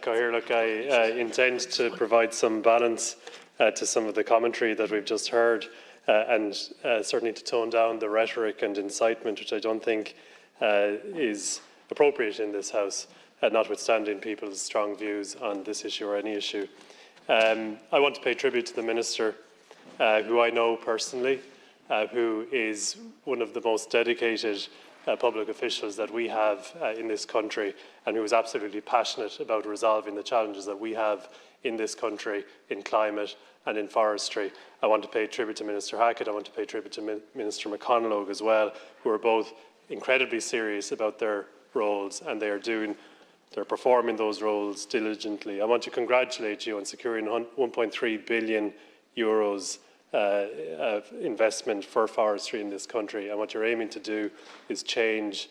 Cathaoirleach. Look, I intend to provide some balance to some of the commentary that we've just heard, and certainly to tone down the rhetoric and incitement, which I don't think is appropriate in this House, notwithstanding people's strong views on this issue or any issue. I want to pay tribute to the Minister, who I know personally, who is one of the most dedicated public officials that we have in this country, and who is absolutely passionate about resolving the challenges that we have in this country in climate and in forestry. I want to pay tribute to Minister Hackett. I want to pay tribute to Minister McConalogue as well, who are both incredibly serious about their roles, and they're performing those roles diligently. I want to congratulate you on securing €1.3 billion of investment for forestry in this country. And what you're aiming to do is change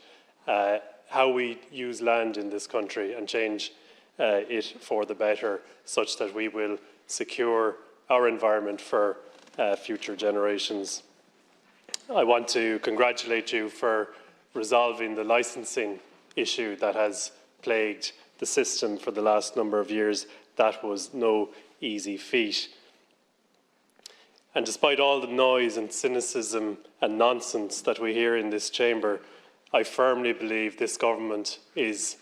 how we use land in this country and change it for the better, such that we will secure our environment for future generations. I want to congratulate you for resolving the licensing issue that has plagued the system for the last number of years. That was no easy feat. And despite all the noise and cynicism and nonsense that we hear in this chamber, I firmly believe this government is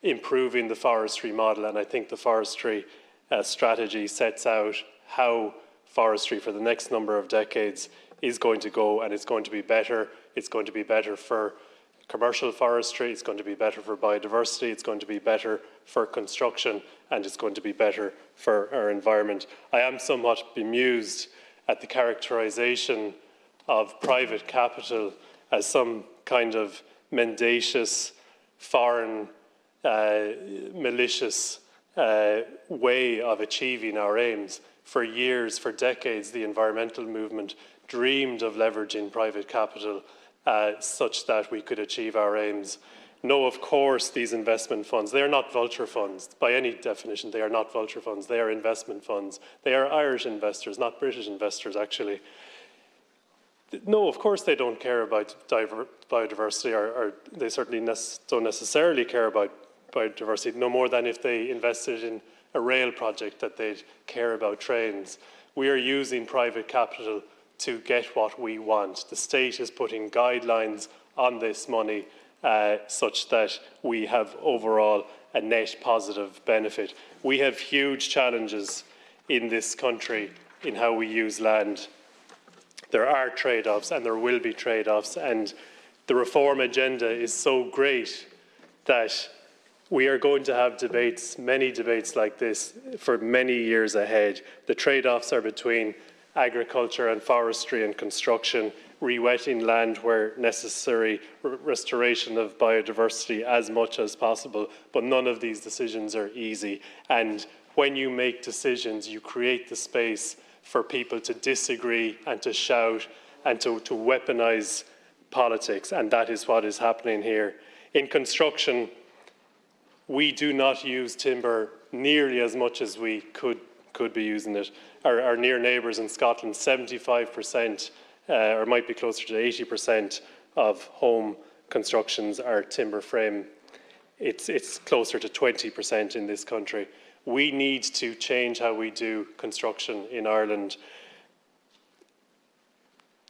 improving the forestry model, and I think the forestry strategy sets out how forestry for the next number of decades is going to go, and it's going to be better. It's going to be better for commercial forestry, it's going to be better for biodiversity, it's going to be better for construction, and it's going to be better for our environment. I am somewhat bemused at the characterisation of private capital as some kind of mendacious, foreign, malicious way of achieving our aims. For years, for decades, the environmental movement dreamed of leveraging private capital such that we could achieve our aims. No, of course, these investment funds, they are not vulture funds. By any definition, they are not vulture funds. They are investment funds. They are Irish investors, not British investors, actually. No, of course they don't care about biodiversity, or they certainly don't necessarily care about biodiversity, no more than if they invested in a rail project that they'd care about trains. We are using private capital to get what we want. The state is putting guidelines on this money such that we have overall a net positive benefit. We have huge challenges in this country in how we use land. There are trade-offs, and there will be trade-offs, and the reform agenda is so great that we are going to have debates, many debates like this, for many years ahead. The trade-offs are between agriculture and forestry and construction, re-wetting land where necessary, restoration of biodiversity as much as possible, but none of these decisions are easy. And when you make decisions, you create the space for people to disagree and to shout and to weaponise politics, and that is what is happening here. In construction, we do not use timber nearly as much as we could be using it. Our near neighbours in Scotland, 75%, or might be closer to 80% of home constructions are timber frame. It's closer to 20% in this country. We need to change how we do construction in Ireland.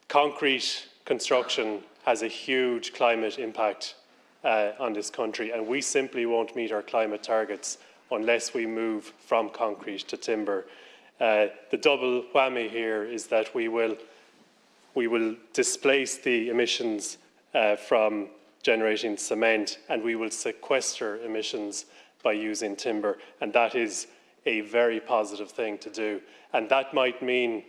Concrete construction has a huge climate impact on this country, and we simply won't meet our climate targets unless we move from concrete to timber. The double whammy here is that we will displace the emissions from generating cement, and we will sequester emissions by using timber, and that is a very positive thing to do. And that might mean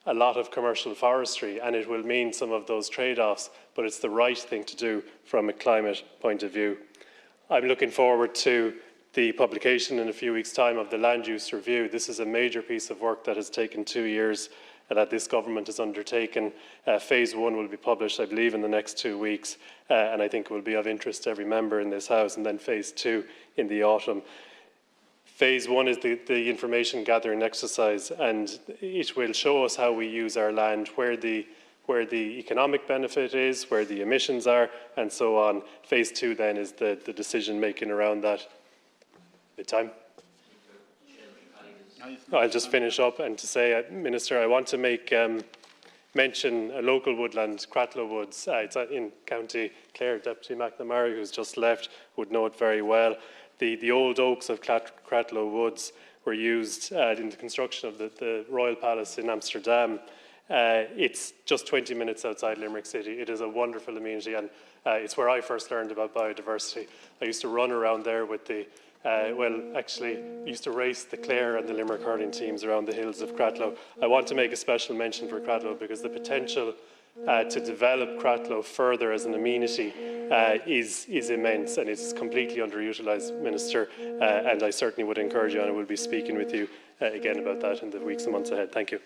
a lot of commercial forestry, and it will mean some of those trade-offs, but it's the right thing to do from a climate point of view. I'm looking forward to the publication in a few weeks' time of the land use review. This is a major piece of work that has taken 2 years that this government has undertaken. Phase 1 will be published, I believe, in the next 2 weeks, and I think it will be of interest to every member in this House, and then Phase 2 in the autumn. Phase 1 is the information gathering exercise, and it will show us how we use our land, where the economic benefit is, where the emissions are, and so on. Phase 2 then is the decision making around that. Good time. I'll just finish up and to say, Minister, I want to make mention a local woodland, Cratloe Woods. It's in County Clare. Deputy McNamara, who's just left, would know it very well. The old oaks of Cratloe Woods were used in the construction of the Royal Palace in Amsterdam. It's just 20 minutes outside Limerick City. It is a wonderful amenity, and it's where I first learned about biodiversity. I used to run around there with used to race the Clare and the Limerick hurling teams around the hills of Cratloe. I want to make a special mention for Cratloe because the potential to develop Cratloe further as an amenity is immense, and it's completely underutilised, Minister, and I certainly would encourage you, and I will be speaking with you again about that in the weeks and months ahead. Thank you.